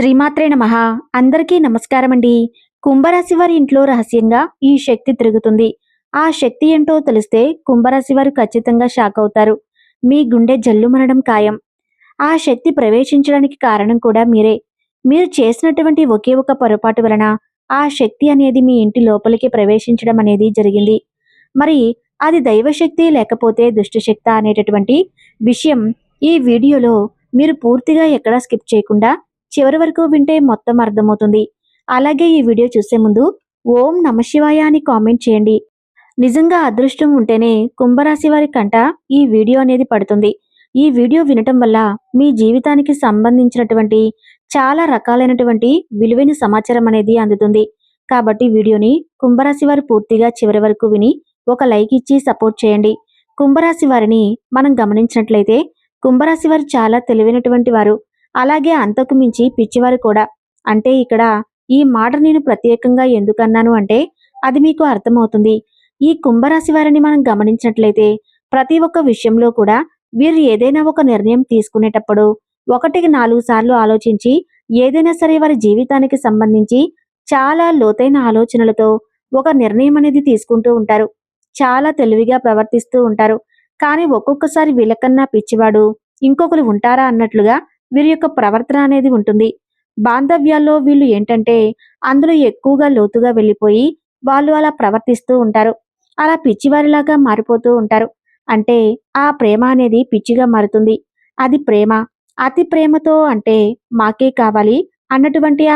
శ్రీమాత్రే నమః. అందరికీ నమస్కారమండి. కుంభరాశి వారి ఇంట్లో రహస్యంగా ఈ శక్తి తిరుగుతుంది. ఆ శక్తి ఏంటో తెలిస్తే కుంభరాశి వారు ఖచ్చితంగా షాక్ అవుతారు. మీ గుండె జల్లుమనడం ఖాయం. ఆ శక్తి ప్రవేశించడానికి కారణం కూడా మీరే. మీరు చేసినటువంటి ఒకే ఒక పొరపాటు వలన ఆ శక్తి అనేది మీ ఇంటి లోపలికి ప్రవేశించడం అనేది జరిగింది. మరి అది దైవశక్తి లేకపోతే దుష్టశక్తా అనేటటువంటి విషయం ఈ వీడియోలో మీరు పూర్తిగా ఎక్కడా స్కిప్ చేయకుండా చివరి వరకు వింటే మొత్తం అర్థమవుతుంది. అలాగే ఈ వీడియో చూసే ముందు ఓం నమశివాయ అని కామెంట్ చేయండి. నిజంగా అదృష్టం ఉంటేనే కుంభరాశి వారి కంట ఈ వీడియో అనేది పడుతుంది. ఈ వీడియో వినటం వల్ల మీ జీవితానికి సంబంధించినటువంటి చాలా రకాలైనటువంటి విలువైన సమాచారం అనేది అందుతుంది. కాబట్టి వీడియోని కుంభరాశి వారు పూర్తిగా చివరి వరకు విని ఒక లైక్ ఇచ్చి సపోర్ట్ చేయండి. కుంభరాశి వారిని మనం గమనించినట్లయితే కుంభరాశి వారు చాలా తెలివైనటువంటి వారు. అలాగే అంతకు మించి పిచ్చివారు కూడా. అంటే ఇక్కడ ఈ మాట నేను ప్రత్యేకంగా ఎందుకన్నాను అంటే అది మీకు అర్థమవుతుంది. ఈ కుంభరాశి వారిని మనం గమనించినట్లయితే ప్రతి ఒక్క విషయంలో కూడా వీరు ఏదైనా ఒక నిర్ణయం తీసుకునేటప్పుడు 1-4 సార్లు ఆలోచించి ఏదైనా సరే వారి జీవితానికి సంబంధించి చాలా లోతైన ఆలోచనలతో ఒక నిర్ణయం అనేది తీసుకుంటూ ఉంటారు. చాలా తెలివిగా ప్రవర్తిస్తూ ఉంటారు. కానీ ఒక్కొక్కసారి వీళ్ళకన్నా పిచ్చివాడు ఇంకొకరు ఉంటారా అన్నట్లుగా వీరి యొక్క ప్రవర్తన అనేది ఉంటుంది. బాంధవ్యాల్లో వీళ్ళు ఏంటంటే అందులో ఎక్కువగా లోతుగా వెళ్ళిపోయి వాళ్ళు అలా ప్రవర్తిస్తూ ఉంటారు. అలా పిచ్చివారిలాగా మారిపోతూ ఉంటారు. అంటే ఆ ప్రేమ అనేది పిచ్చిగా మారుతుంది. అది ప్రేమ. అతి ప్రేమతో అంటే మాకే కావాలి అన్నటువంటి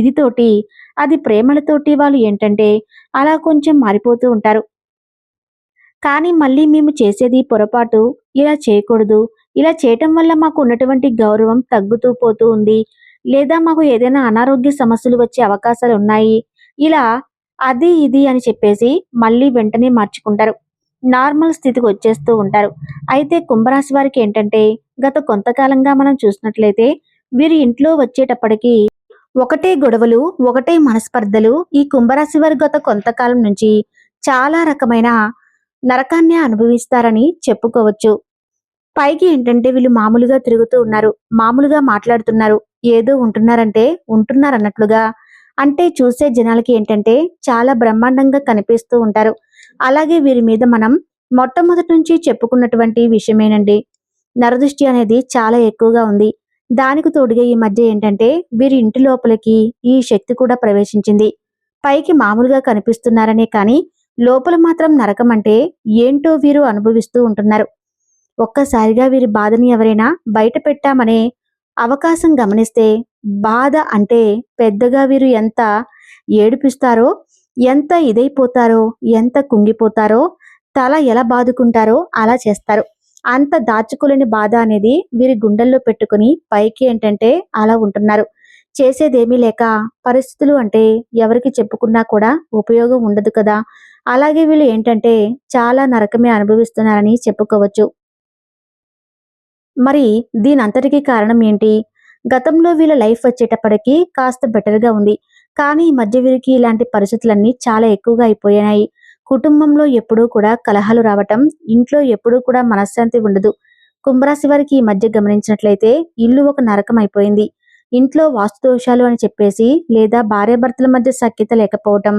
ఇదితోటి అది ప్రేమలతోటి వాళ్ళు ఏంటంటే అలా కొంచెం మారిపోతూ ఉంటారు. కానీ మళ్ళీ మేము చేసేది పొరపాటు, ఇలా చేయకూడదు, ఇలా చేయటం వల్ల మాకు ఉన్నటువంటి గౌరవం తగ్గుతూ పోతూ ఉంది, లేదా మాకు ఏదైనా అనారోగ్య సమస్యలు వచ్చే అవకాశాలు ఉన్నాయి, ఇలా అది ఇది అని చెప్పేసి మళ్ళీ వెంటనే మార్చుకుంటారు. నార్మల్ స్థితికి వచ్చేస్తూ ఉంటారు. అయితే కుంభరాశి వారికి ఏంటంటే గత కొంతకాలంగా మనం చూసినట్లయితే వీరి ఇంట్లో వచ్చేటప్పటికి ఒకటే గొడవలు, ఒకటే మనస్పర్ధలు. ఈ కుంభరాశి వారు గత కొంతకాలం నుంచి చాలా రకమైన నరకాన్ని అనుభవిస్తారని చెప్పుకోవచ్చు. పైకి ఏంటంటే వీళ్ళు మామూలుగా తిరుగుతూ ఉన్నారు, మామూలుగా మాట్లాడుతున్నారు, ఏదో ఉంటున్నారంటే ఉంటున్నారన్నట్లుగా. అంటే చూసే జనాలకి ఏంటంటే చాలా బ్రహ్మాండంగా కనిపిస్తూ ఉంటారు. అలాగే వీరి మీద మనం మొట్టమొదటి నుంచి చెప్పుకున్నటువంటి విషయమేనండి, నరదృష్టి అనేది చాలా ఎక్కువగా ఉంది. దానికి తోడుగా ఈ మధ్య ఏంటంటే వీరి ఇంటి లోపలికి ఈ శక్తి కూడా ప్రవేశించింది. పైకి మామూలుగా కనిపిస్తున్నారనే కానీ లోపల మాత్రం నరకం అంటే ఏంటో వీరు అనుభవిస్తూ ఉంటున్నారు. ఒక్కసారిగా వీరి బాధని ఎవరైనా బయట పెట్టామనే అవకాశం గమనిస్తే బాధ అంటే పెద్దగా వీరు ఎంత ఏడిపిస్తారో, ఎంత ఇదైపోతారో, ఎంత కుంగిపోతారో, తల ఎలా బాదుకుంటారో అలా చేస్తారు. అంత దాచుకోలేని బాధ అనేది వీరి గుండెల్లో పెట్టుకుని పైకి ఏంటంటే అలా ఉంటున్నారు. చేసేదేమీ లేక పరిస్థితులు అంటే ఎవరికి చెప్పుకున్నా కూడా ఉపయోగం ఉండదు కదా. అలాగే వీళ్ళు ఏంటంటే చాలా నరకమే అనుభవిస్తున్నారని చెప్పుకోవచ్చు. మరి దీనంతటికీ కారణం ఏంటి? గతంలో వీళ్ళ లైఫ్ వచ్చేటప్పటికి కాస్త బెటర్గా ఉంది. కానీ ఈ మధ్య వీరికి ఇలాంటి పరిస్థితులన్నీ చాలా ఎక్కువగా అయిపోయాయి. కుటుంబంలో ఎప్పుడూ కూడా కలహాలు రావటం, ఇంట్లో ఎప్పుడూ కూడా మనశ్శాంతి ఉండదు. కుంభరాశి వారికి ఈ మధ్య గమనించినట్లయితే ఇల్లు ఒక నరకం అయిపోయింది. ఇంట్లో వాస్తు దోషాలు అని చెప్పేసి, లేదా భార్యాభర్తల మధ్య సఖ్యత లేకపోవటం,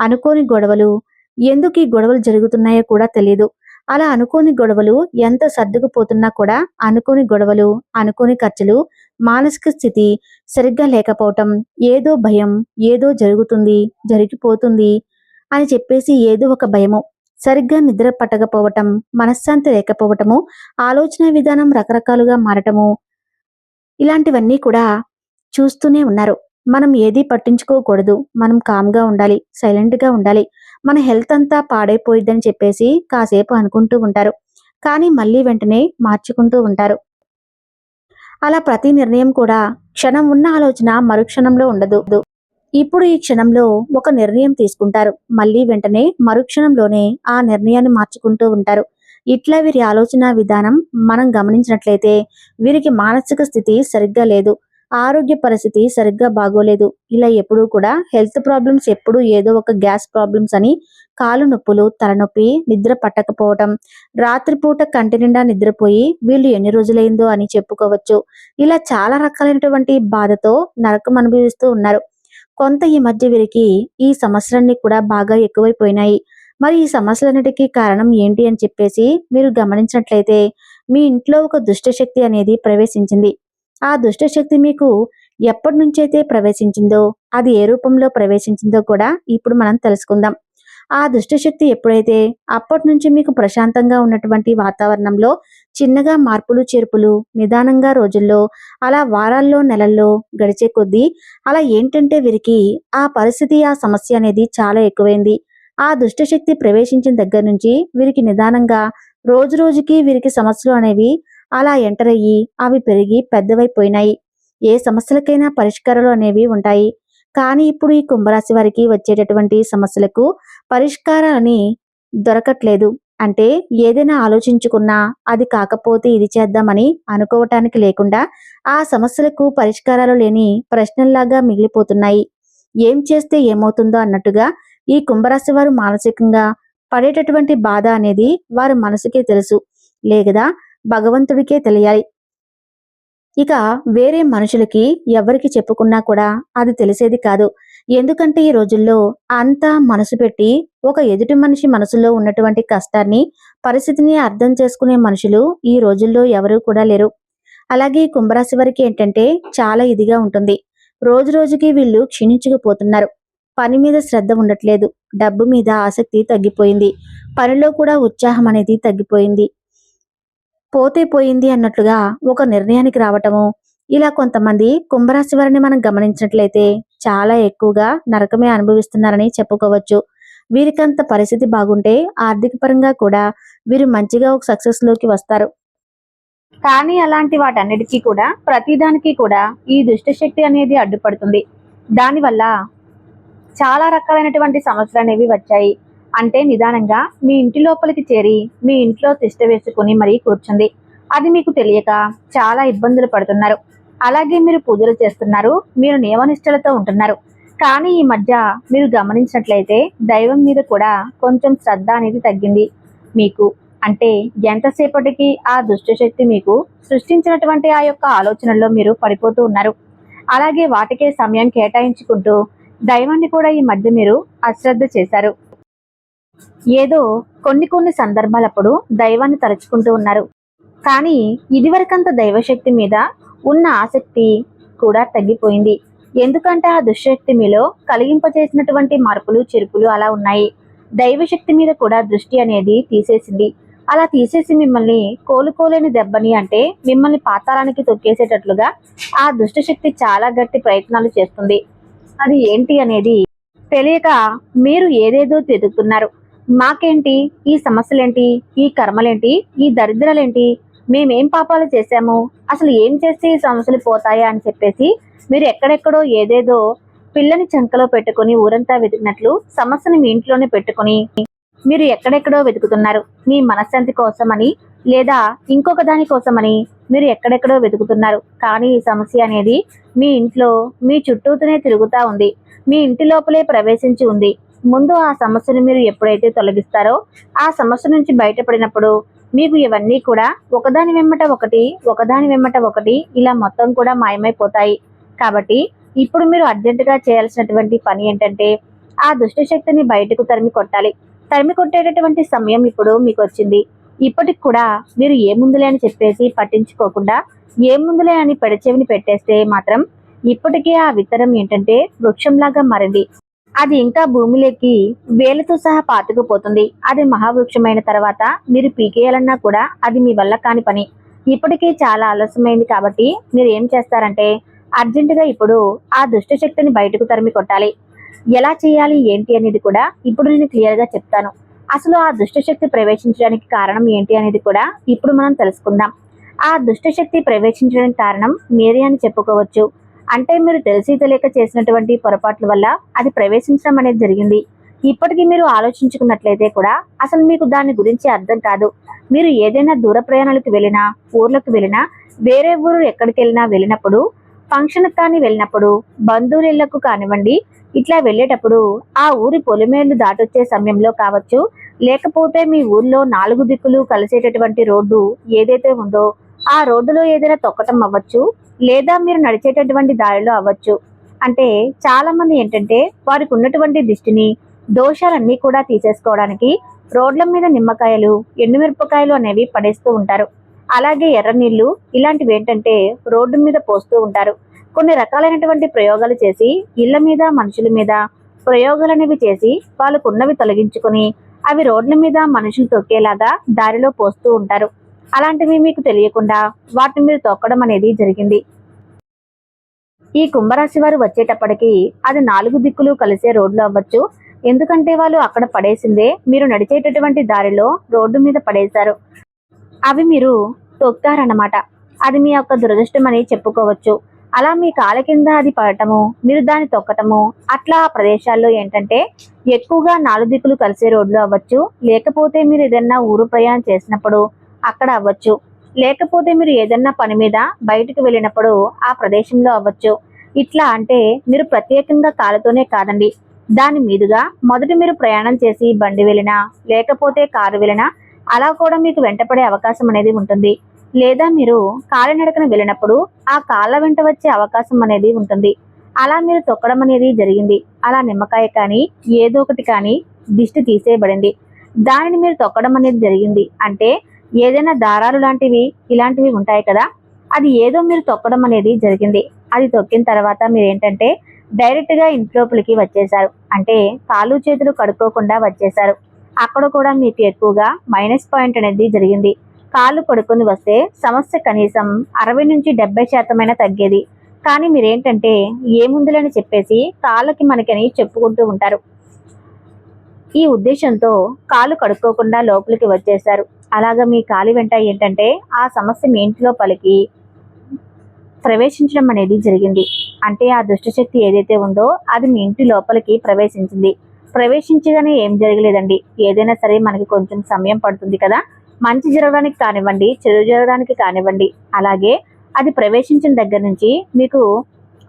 అనుకోని గొడవలు, ఎందుకు ఈ గొడవలు జరుగుతున్నాయో కూడా తెలియదు. అలా అనుకోని గొడవలు ఎంత సర్దుకుపోతున్నా కూడా అనుకోని గొడవలు, అనుకోని ఖర్చులు, మానసిక స్థితి సరిగ్గా లేకపోవటం, ఏదో భయం, ఏదో జరుగుతుంది, జరిగిపోతుంది అని చెప్పేసి ఏదో ఒక భయము, సరిగ్గా నిద్ర పట్టకపోవటం, మనశ్శాంతి లేకపోవటము, ఆలోచన విధానం రకరకాలుగా మారటము, ఇలాంటివన్నీ కూడా చూస్తూనే ఉన్నారు. మనం ఏదీ పట్టించుకోకూడదు. మనం కామ్గా ఉండాలి, సైలెంట్గా ఉండాలి. మన హెల్త్ అంతా పాడైపోయిద్దని చెప్పేసి కాసేపు అనుకుంటూ ఉంటారు. కానీ మళ్ళీ వెంటనే మార్చుకుంటూ ఉంటారు. అలా ప్రతి నిర్ణయం కూడా క్షణం ఉన్న ఆలోచన మరుక్షణంలో ఉండదు. ఇప్పుడు ఈ క్షణంలో ఒక నిర్ణయం తీసుకుంటారు, మళ్ళీ వెంటనే మరుక్షణంలోనే ఆ నిర్ణయాన్ని మార్చుకుంటూ ఉంటారు. ఇట్లా వీరి ఆలోచన విధానం మనం గమనించినట్లయితే వీరికి మానసిక స్థితి సరిగ్గా లేదు, ఆరోగ్య పరిస్థితి సరిగ్గా బాగోలేదు. ఇలా ఎప్పుడూ కూడా హెల్త్ ప్రాబ్లమ్స్, ఎప్పుడూ ఏదో ఒక గ్యాస్ ప్రాబ్లమ్స్ అని కాలు నొప్పులు, తలనొప్పి, నిద్ర పట్టకపోవటం, రాత్రిపూట కంటి నిండా నిద్రపోయి వీళ్ళు ఎన్ని రోజులైందో అని చెప్పుకోవచ్చు. ఇలా చాలా రకాలైనటువంటి బాధతో నరకం అనుభవిస్తూ ఉన్నారు. కొంత ఈ మధ్య వీరికి ఈ సమస్యలన్నీ కూడా బాగా ఎక్కువైపోయినాయి. మరి ఈ సమస్యలన్నిటికీ కారణం ఏంటి అని చెప్పేసి మీరు గమనించినట్లయితే, మీ ఇంట్లో ఒక దుష్టశక్తి అనేది ప్రవేశించింది. ఆ దుష్టశక్తి మీకు ఎప్పటి నుంచైతే ప్రవేశించిందో, అది ఏ రూపంలో ప్రవేశించిందో కూడా ఇప్పుడు మనం తెలుసుకుందాం. ఆ దుష్టశక్తి ఎప్పుడైతే అప్పటి నుంచి మీకు ప్రశాంతంగా ఉన్నటువంటి వాతావరణంలో చిన్నగా మార్పులు చేర్పులు నిదానంగా రోజుల్లో, అలా వారాల్లో, నెలల్లో గడిచే కొద్దీ అలా ఏంటంటే వీరికి ఆ పరిస్థితి, ఆ సమస్య అనేది చాలా ఎక్కువైంది. ఆ దుష్టశక్తి ప్రవేశించిన దగ్గర నుంచి వీరికి నిదానంగా రోజు రోజుకి వీరికి సమస్యలు అనేవి అలా ఎంటర్ అయ్యి అవి పెరిగి పెద్దవైపోయినాయి. ఏ సమస్యలకైనా పరిష్కారాలు అనేవి ఉంటాయి. కానీ ఇప్పుడు ఈ కుంభరాశి వారికి వచ్చేటటువంటి సమస్యలకు పరిష్కారాలని దొరకట్లేదు. అంటే ఏదైనా ఆలోచించుకున్నా అది కాకపోతే ఇది చేద్దామని అనుకోవటానికి లేకుండా ఆ సమస్యలకు పరిష్కారాలు లేని ప్రశ్నల్లాగా మిగిలిపోతున్నాయి. ఏం చేస్తే ఏమవుతుందో అన్నట్టుగా ఈ కుంభరాశి వారు మానసికంగా పడేటటువంటి బాధ అనేది వారి మనసుకే తెలుసు, లేదా భగవంతుడికే తెలియాలి. ఇక వేరే మనుషులకి ఎవరికి చెప్పుకున్నా కూడా అది తెలిసేది కాదు. ఎందుకంటే ఈ రోజుల్లో అంతా మనసు పెట్టి ఒక ఎదుటి మనిషి మనసులో ఉన్నటువంటి కష్టాన్ని, పరిస్థితిని అర్థం చేసుకునే మనుషులు ఈ రోజుల్లో ఎవరూ కూడా లేరు. అలాగే ఈ కుంభరాశి వారికి ఏంటంటే చాలా ఇదిగా ఉంటుంది. రోజు రోజుకి వీళ్ళు క్షీణించుకుపోతున్నారు. పని మీద శ్రద్ధ ఉండట్లేదు. డబ్బు మీద ఆసక్తి తగ్గిపోయింది. పనిలో కూడా ఉత్సాహం అనేది తగ్గిపోయింది. పోతే పోయింది అన్నట్లుగా ఒక నిర్ణయానికి రావటము. ఇలా కొంతమంది కుంభరాశి వారిని మనం గమనించినట్లయితే చాలా ఎక్కువగా నరకమే అనుభవిస్తున్నారని చెప్పుకోవచ్చు. వీరికంత పరిస్థితి బాగుంటే ఆర్థిక పరంగా కూడా వీరు మంచిగా ఒక సక్సెస్ లోకి వస్తారు. కానీ అలాంటి వాటన్నిటికీ కూడా ప్రతిదానికి కూడా ఈ దుష్టశక్తి అనేది అడ్డుపడుతుంది. దానివల్ల చాలా రకాలైనటువంటి సమస్యలు అనేవి వచ్చాయి. అంటే నిదానంగా మీ ఇంటి లోపలికి చేరి మీ ఇంట్లో తిష్ట వేసుకుని మరీ కూర్చుంది. అది మీకు తెలియక చాలా ఇబ్బందులు పడుతున్నారు. అలాగే మీరు పూజలు చేస్తున్నారు, మీరు నియమనిష్టలతో ఉంటున్నారు. కానీ ఈ మధ్య మీరు గమనించినట్లయితే దైవం మీద కూడా కొంచెం శ్రద్ధ అనేది తగ్గింది మీకు. అంటే ఎంతసేపటికి ఆ దుష్టశక్తి మీకు సృష్టించినటువంటి ఆ యొక్క ఆలోచనల్లో మీరు పడిపోతూ ఉన్నారు. అలాగే వాటికే సమయం కేటాయించుకుంటూ దైవాన్ని కూడా ఈ మధ్య మీరు అశ్రద్ధ చేశారు. ఏదో కొన్ని సందర్భాలప్పుడు దైవాన్ని తలుచుకుంటూ ఉన్నారు. కానీ ఇదివరకంత దైవశక్తి మీద ఉన్న ఆసక్తి కూడా తగ్గిపోయింది. ఎందుకంటే ఆ దుశ్శక్తి మీలో కలిగింపచేసినటువంటి మార్పులు చెరుపులు అలా ఉన్నాయి. దైవశక్తి మీద కూడా దృష్టి అనేది తీసేసింది. అలా తీసేసి మిమ్మల్ని కోలుకోలేని దెబ్బని, అంటే మిమ్మల్ని పాతాళానికి తొక్కేసేటట్లుగా ఆ దుష్టశక్తి చాలా గట్టి ప్రయత్నాలు చేస్తుంది. అది ఏంటి అనేది తెలియక మీరు ఏదేదో వెతుకుతున్నారు. మాకేంటి ఈ సమస్యలేంటి, ఈ కర్మలేంటి, ఈ దరిద్రాలేంటి, మేమేం పాపాలు చేశాము, అసలు ఏం చేస్తే ఈ సమస్యలు పోతాయా అని చెప్పేసి మీరు ఎక్కడెక్కడో ఏదేదో పిల్లని చంకలో పెట్టుకుని ఊరంతా వెతికినట్లు సమస్యని మీ ఇంట్లోనే పెట్టుకుని మీరు ఎక్కడెక్కడో వెతుకుతున్నారు. మీ మనశ్శాంతి కోసమని లేదా ఇంకొక దాని కోసమని మీరు ఎక్కడెక్కడో వెతుకుతున్నారు. కానీ ఈ సమస్య అనేది మీ ఇంట్లో మీ చుట్టూతోనే తిరుగుతూ ఉంది. మీ ఇంటి లోపలే ప్రవేశించి ఉంది. ముందు ఆ సమస్యను మీరు ఎప్పుడైతే తొలగిస్తారో, ఆ సమస్య నుంచి బయటపడినప్పుడు మీకు ఇవన్నీ కూడా ఒకదాని వెంబట ఒకటి ఇలా మొత్తం కూడా మాయమైపోతాయి. కాబట్టి ఇప్పుడు మీరు అర్జెంటుగా చేయాల్సినటువంటి పని ఏంటంటే ఆ దుష్టశక్తిని బయటకు తరిమి కొట్టాలి. తరిమి కొట్టేటటువంటి సమయం ఇప్పుడు మీకు వచ్చింది. ఇప్పటికి కూడా మీరు ఏముందులే అని చెప్పేసి పట్టించుకోకుండా ఏముందులే అని పెడచెవిని పెట్టేస్తే మాత్రం ఇప్పటికే ఆ విత్తనం ఏంటంటే వృక్షంలాగా మారింది. అది ఇంకా భూమిలోకి వేలతో సహా పాతుకుపోతుంది. అది మహావృక్షమైన తర్వాత మీరు పీకేయాలన్నా కూడా అది మీ వల్ల కాని పని. ఇప్పటికీ చాలా ఆలస్యమైంది. కాబట్టి మీరు ఏం చేస్తారంటే అర్జెంటుగా ఇప్పుడు ఆ దుష్టశక్తిని బయటకు తరిమి కొట్టాలి. ఎలా చేయాలి ఏంటి అనేది కూడా ఇప్పుడు నేను క్లియర్గా చెప్తాను. అసలు ఆ దుష్టశక్తి ప్రవేశించడానికి కారణం ఏంటి అనేది కూడా ఇప్పుడు మనం తెలుసుకుందాం. ఆ దుష్టశక్తి ప్రవేశించడానికి కారణం మీరే అని చెప్పుకోవచ్చు. అంటే మీరు తెలిసి తెలియక చేసినటువంటి పొరపాట్ల వల్ల అది ప్రవేశించడం అనేది జరిగింది. ఇప్పటికీ మీరు ఆలోచించుకున్నట్లయితే కూడా అసలు మీకు దాని గురించి అర్థం కాదు. మీరు ఏదైనా దూర ప్రయాణాలకు వెళ్ళినా, ఊర్లకు వెళ్ళినా, వేరే ఊరు ఎక్కడికి వెళ్ళినప్పుడు ఫంక్షన్ కానీ వెళ్ళినప్పుడు, బంధువుల ఇళ్లకు కానివ్వండి, ఇట్లా వెళ్ళేటప్పుడు ఆ ఊరి పొలిమేర్లు దాటొచ్చే సమయంలో కావచ్చు, లేకపోతే మీ ఊర్లో 4 దిక్కులు కలిసేటటువంటి రోడ్డు ఏదైతే ఉందో ఆ రోడ్డులో ఏదైనా తొక్కటం అవ్వచ్చు, లేదా మీరు నడిచేటటువంటి దారిలో అవ్వచ్చు. అంటే చాలా మంది ఏంటంటే వారికి ఉన్నటువంటి దిష్టిని, దోషాలన్నీ కూడా తీసేసుకోవడానికి రోడ్ల మీద నిమ్మకాయలు, ఎండుమిరపకాయలు అనేవి పడేస్తూ ఉంటారు. అలాగే ఎర్ర నీళ్లు ఇలాంటివి ఏంటంటే రోడ్డు మీద పోస్తూ ఉంటారు. కొన్ని రకాలైనటువంటి ప్రయోగాలు చేసి ఇళ్ల మీద, మనుషుల మీద ప్రయోగాలు అనేవి చేసి వాళ్ళకున్నవి తొలగించుకొని అవి రోడ్ల మీద మనుషులు తొక్కేలాగా దారిలో పోస్తూ ఉంటారు. అలాంటివి మీకు తెలియకుండా వాటిని మీరు తొక్కడం అనేది జరిగింది. ఈ కుంభరాశి వారు వచ్చేటప్పటికి అది 4 దిక్కులు కలిసే రోడ్లు అవ్వచ్చు. ఎందుకంటే వాళ్ళు అక్కడ పడేసిందే మీరు నడిచేటటువంటి దారిలో రోడ్డు మీద పడేశారు. అవి మీరు తొక్కారన్నమాట. అది మీ యొక్క దురదృష్టం అని చెప్పుకోవచ్చు. అలా మీ కాళ్ళ కింద అది పడటము, మీరు దాన్ని తొక్కటము, అట్లా ఆ ప్రదేశాల్లో ఏంటంటే ఎక్కువగా 4 దిక్కులు కలిసే రోడ్లు అవ్వచ్చు, లేకపోతే మీరు ఏదన్నా ఊరు ప్రయాణం చేసినప్పుడు అక్కడ అవ్వచ్చు, లేకపోతే మీరు ఏదన్నా పని మీద బయటకు వెళ్ళినప్పుడు ఆ ప్రదేశంలో అవ్వచ్చు. ఇట్లా అంటే మీరు ప్రత్యేకంగా కాళ్ళతోనే కాదండి, దాని మీదుగా మొదట మీరు ప్రయాణం చేసి బండి వెళ్ళినా, లేకపోతే కారు వెళ్ళినా అలా కూడా మీకు వెంటపడే అవకాశం అనేది ఉంటుంది. లేదా మీరు కాలినడకన వెళ్ళినప్పుడు ఆ కాళ్ళ వెంట వచ్చే అవకాశం అనేది ఉంటుంది. అలా మీరు తొక్కడం అనేది జరిగింది. అలా నిమ్మకాయ కానీ ఏదో ఒకటి కానీ దిష్టి తీసేయబడింది, దానిని మీరు తొక్కడం అనేది జరిగింది. అంటే ఏదైనా దారాలు లాంటివి ఇలాంటివి ఉంటాయి కదా, అది ఏదో మీరు తొక్కడం అనేది జరిగింది. అది తొక్కిన తర్వాత మీరు ఏంటంటే డైరెక్ట్ గా ఇంట్లోపలికి వచ్చేసారు. అంటే కాళ్ళు చేతులు కడుక్కోకుండా వచ్చేసారు. అక్కడ కూడా మీకు ఎక్కువగా మైనస్ పాయింట్ అనేది జరిగింది. కాళ్ళు కడుక్కొని వస్తే సమస్య కనీసం 60 నుంచి 70% తగ్గేది. కానీ మీరేంటంటే ఏముందులని చెప్పేసి కాళ్ళకి మనకని చెప్పుకుంటూ ఉంటారు. ఈ ఉద్దేశంతో కాళ్ళు కడుక్కోకుండా లోపలికి వచ్చేసారు. అలాగా మీ కాలి వెంట ఏంటంటే ఆ సమస్య మీ ఇంట్లో పలికి ప్రవేశించడం అనేది జరిగింది. అంటే ఆ దుష్టశక్తి ఏదైతే ఉందో అది మీ ఇంటి లోపలికి ప్రవేశించింది. ప్రవేశించగానే ఏం జరగలేదండి. ఏదైనా సరే మనకి కొంచెం సమయం పడుతుంది కదా, మంచి జరగడానికి కానివ్వండి, చెడు జరగడానికి కానివ్వండి. అలాగే అది ప్రవేశించిన దగ్గర నుంచి మీకు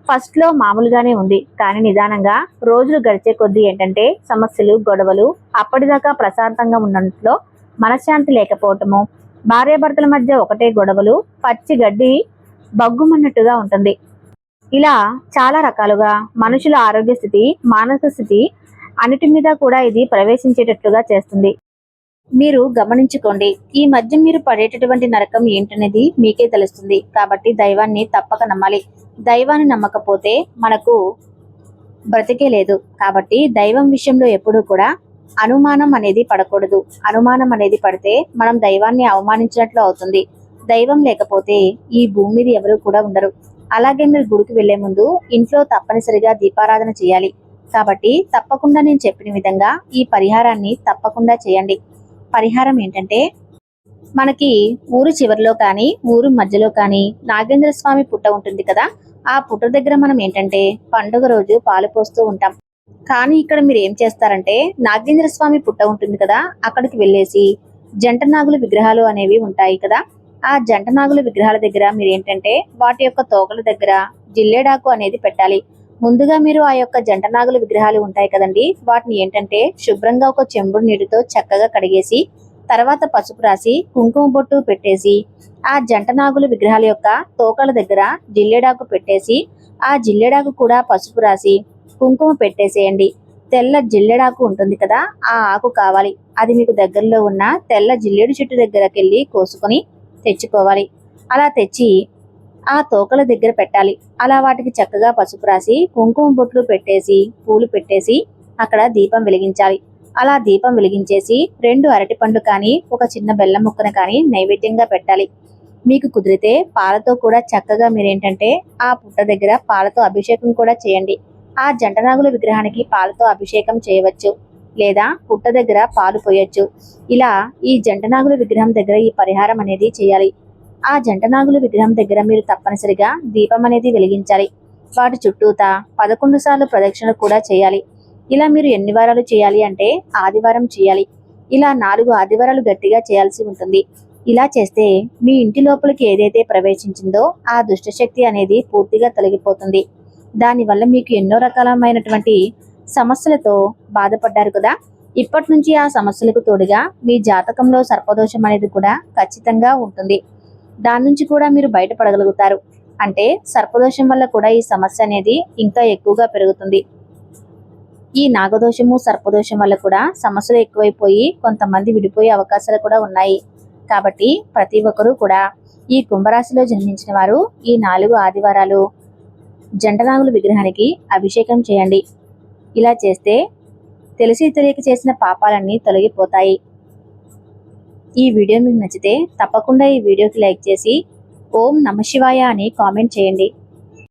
ఫస్ట్ లో మామూలుగానే ఉంది, కానీ నిదానంగా రోజులు గడిచే కొద్దీ ఏంటంటే సమస్యలు, గొడవలు, అప్పటిదాకా ప్రశాంతంగా ఉన్నట్లో మనశ్శాంతి లేకపోవటము, భార్యాభర్తల మధ్య ఒకటే గొడవలు, పచ్చి గడ్డి బగ్గుమన్నట్టుగా ఉంటుంది. ఇలా చాలా రకాలుగా మనుషుల ఆరోగ్య స్థితి, మానసిక స్థితి అన్నిటి మీద కూడా ఇది ప్రవేశించేటట్లుగా చేస్తుంది. మీరు గమనించుకోండి, ఈ మధ్య మీరు పడేటటువంటి నరకం ఏంటనేది మీకే తెలుస్తుంది. కాబట్టి దైవాన్ని తప్పక నమ్మాలి. దైవాన్ని నమ్మకపోతే మనకు బ్రతికే లేదు. కాబట్టి దైవం విషయంలో ఎప్పుడూ కూడా అనుమానం అనేది పడకూడదు. అనుమానం అనేది పడితే మనం దైవాన్ని అవమానించినట్లు అవుతుంది. దైవం లేకపోతే ఈ భూమి మీద ఎవరు కూడా ఉండరు. అలాగే మీరు గుడికి వెళ్లే ముందు ఇంట్లో తప్పనిసరిగా దీపారాధన చేయాలి. కాబట్టి తప్పకుండా నేను చెప్పిన విధంగా ఈ పరిహారాన్ని తప్పకుండా చేయండి. పరిహారం ఏంటంటే, మనకి ఊరు చివరిలో కానీ ఊరు మధ్యలో కానీ నాగేంద్ర స్వామి పుట్ట ఉంటుంది కదా, ఆ పుట్ట దగ్గర మనం ఏంటంటే పండుగ రోజు పాలు పోస్తూ ఉంటాం. కానీ ఇక్కడ మీరు ఏం చేస్తారంటే నాగేంద్ర స్వామి పుట్ట ఉంటుంది కదా, అక్కడికి వెళ్ళేసి జంట నాగుల విగ్రహాలు అనేవి ఉంటాయి కదా, ఆ జంట నాగుల విగ్రహాల దగ్గర మీరు ఏంటంటే వాటి యొక్క తోకల దగ్గర జిల్లేడాకు అనేది పెట్టాలి. ముందుగా మీరు ఆ యొక్క జంట నాగుల విగ్రహాలు ఉంటాయి కదండి, వాటిని ఏంటంటే శుభ్రంగా ఒక చెంబుడు నీటితో చక్కగా కడిగేసి, తర్వాత పసుపు రాసి కుంకుమ బొట్టు పెట్టేసి, ఆ జంట నాగుల విగ్రహాల యొక్క తోకల దగ్గర జిల్లేడాకు పెట్టేసి, ఆ జిల్లేడాకు కూడా పసుపు రాసి కుంకుమ పెట్టేసేయండి. తెల్ల జిల్లేడాకు ఉంటుంది కదా, ఆ ఆకు కావాలి. అది మీకు దగ్గరలో ఉన్న తెల్ల జిల్లేడు చెట్టు దగ్గరకి వెళ్ళి కోసుకొని తెచ్చుకోవాలి. అలా తెచ్చి ఆ తోకల దగ్గర పెట్టాలి. అలా వాటికి చక్కగా పసుపు రాసి కుంకుమ బొట్లు పెట్టేసి పూలు పెట్టేసి అక్కడ దీపం వెలిగించాలి. అలా దీపం వెలిగించేసి 2 అరటి పండ్లు కానీ ఒక చిన్న బెల్లం ముక్కను కానీ నైవేద్యంగా పెట్టాలి. మీకు కుదిరితే పాలతో కూడా చక్కగా మీరేంటంటే ఆ పుట్ట దగ్గర పాలతో అభిషేకం కూడా చేయండి. ఆ జంటనాగుల విగ్రహానికి పాలతో అభిషేకం చేయవచ్చు, లేదా పుట్ట దగ్గర పాలు పోయొచ్చు. ఇలా ఈ జంటనాగుల విగ్రహం దగ్గర ఈ పరిహారం అనేది చేయాలి. ఆ జంటనాగుల విగ్రహం దగ్గర మీరు తప్పనిసరిగా దీపం అనేది వెలిగించాలి. వాటి చుట్టూతా 11 సార్లు ప్రదక్షిణ కూడా చేయాలి. ఇలా మీరు ఎన్ని వారాలు చేయాలి అంటే ఆదివారం చేయాలి. ఇలా 4 ఆదివారాలు గట్టిగా చేయాల్సి ఉంటుంది. ఇలా చేస్తే మీ ఇంటి లోపలికి ఏదైతే ప్రవేశించిందో ఆ దుష్టశక్తి అనేది పూర్తిగా తొలగిపోతుంది. దానివల్ల మీకు ఎన్నో రకాలమైనటువంటి సమస్యలతో బాధపడ్డారు కదా. ఇప్పటి నుంచి ఆ సమస్యలకు తోడుగా మీ జాతకంలో సర్పదోషం అనేది కూడా ఖచ్చితంగా ఉంటుంది. దాని నుంచి కూడా మీరు బయటపడగలుగుతారు. అంటే సర్పదోషం వల్ల కూడా ఈ సమస్య అనేది ఇంకా ఎక్కువగా పెరుగుతుంది. ఈ నాగదోషము సర్పదోషం వల్ల కూడా సమస్యలు ఎక్కువైపోయి కొంతమంది విడిపోయే అవకాశాలు కూడా ఉన్నాయి. కాబట్టి ప్రతి ఒక్కరూ కూడా ఈ కుంభరాశిలో జన్మించిన వారు ఈ 4 ఆదివారాలు జంటనాగుల విగ్రహానికి అభిషేకం చేయండి. ఇలా చేస్తే తెలిసి తెలియక చేసిన పాపాలన్నీ తొలగిపోతాయి. ఈ వీడియో మీకు నచ్చితే తప్పకుండా ఈ వీడియోకి లైక్ చేసి ఓం నమఃశివాయ అని కామెంట్ చేయండి.